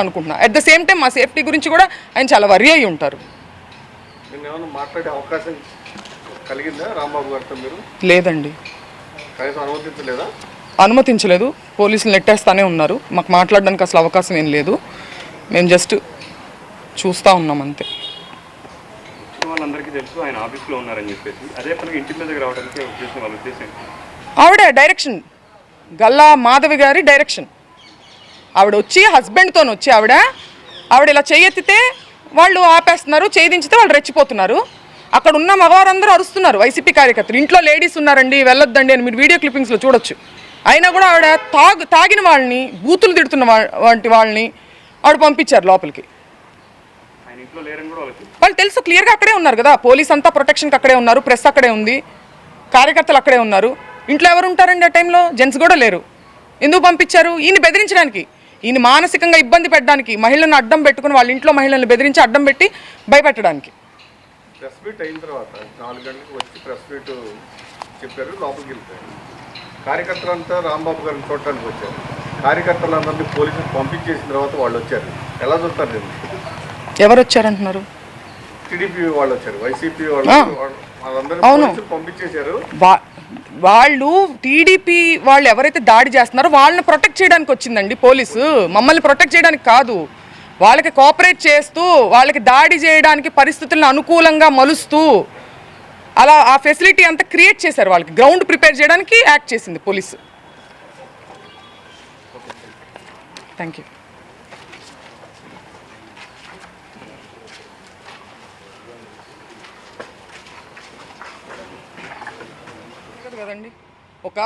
అనుకుంటున్నా. At the same time మా safety గురించి కూడా ఆయన చాలా వరి అయి ఉంటారు. మాట్లాడే అవకాశం కలిగిందా రాంబాబు గారితో మీరు? లేదండి, అనుమతించలేదా? అనుమతించలేదు. పోలీసులు నెట్టేస్తానే ఉన్నారు. మాకు మాట్లాడడానికి అసలు అవకాశం ఏం లేదు. మేము జస్ట్ చూస్తూ ఉన్నాం అంతే. వాళ్ళందరికీ తెలుసు ఆయన ఆఫీస్లో ఉన్నారని చెప్పేసి అదే పనికి ఇంటి మీదకి రావడానికి ఉద్దేశం, వాళ్ళ ఉద్దేశం ఆవిడ డైరెక్షన్, గల్లా మాధవి గారి డైరెక్షన్. ఆవిడ వచ్చి హస్బెండ్తో వచ్చి ఆవిడ ఇలా చేయెత్తితే వాళ్ళు ఆపేస్తున్నారు, చేయించితే వాళ్ళు రెచ్చిపోతున్నారు. అక్కడ ఉన్న మగవారందరూ అరుస్తున్నారు, వైసీపీ కార్యకర్తలు. ఇంట్లో లేడీస్ ఉన్నారండి, వెళ్ళొద్దండి అని మీరు వీడియో క్లిప్పింగ్స్లో చూడొచ్చు. అయినా కూడా ఆవిడ తాగిన వాళ్ళని, బూతులు తిడుతున్న వంటి వాళ్ళని ఆవిడ పంపించారు లోపలికి. వాళ్ళు తెలుసు, క్లియర్గా అక్కడే ఉన్నారు కదా. పోలీస్ అంతా ప్రొటెక్షన్కి అక్కడే ఉన్నారు, ప్రెస్ అక్కడే ఉంది, కార్యకర్తలు అక్కడే ఉన్నారు. ఇంట్లో ఎవరు ఉంటారండి? ఆ టైంలో జెంట్స్ కూడా లేరు. ఎందుకు పంపించారు? ఈయన బెదిరించడానికి, ఈయన మానసికంగా ఇబ్బంది పెట్టడానికి, మహిళలను అడ్డం పెట్టుకుని వాళ్ళ ఇంట్లో మహిళలను బెదిరించి అడ్డం పెట్టి భయపెట్టడానికి. ప్రెస్ మీట్ అయిన తర్వాత 4 గంటలకు వచ్చి ప్రెస్ మీట్ చెప్పారు, లోపలికి వెళ్తారు. కార్యకర్తలంతా రాంబాబు గారిని చూడటానికి వచ్చారు. కార్యకర్తలందరినీ పోలీసులు పంపించేసిన తర్వాత వాళ్ళు వచ్చారు. ఎలా చూస్తారు? ఎవరు వచ్చారంటున్నారు? టీడీపీ వాళ్ళు వచ్చారు, వైసీపీ వాళ్ళందరూ పంపించేశారు. వాళ్ళు టీడీపీ వాళ్ళు ఎవరైతే దాడి చేస్తున్నారో వాళ్ళని ప్రొటెక్ట్ చేయడానికి వచ్చిందండి పోలీసు. మమ్మల్ని ప్రొటెక్ట్ చేయడానికి కాదు. వాళ్ళకి కోఆపరేట్ చేస్తూ, వాళ్ళకి దాడి చేయడానికి పరిస్థితులను అనుకూలంగా మలుస్తూ అలా ఆ ఫెసిలిటీ అంతా క్రియేట్ చేశారు. వాళ్ళకి గ్రౌండ్ ప్రిపేర్ చేయడానికి యాక్ట్ చేసింది పోలీసు. Thank you. కదండి, ఒక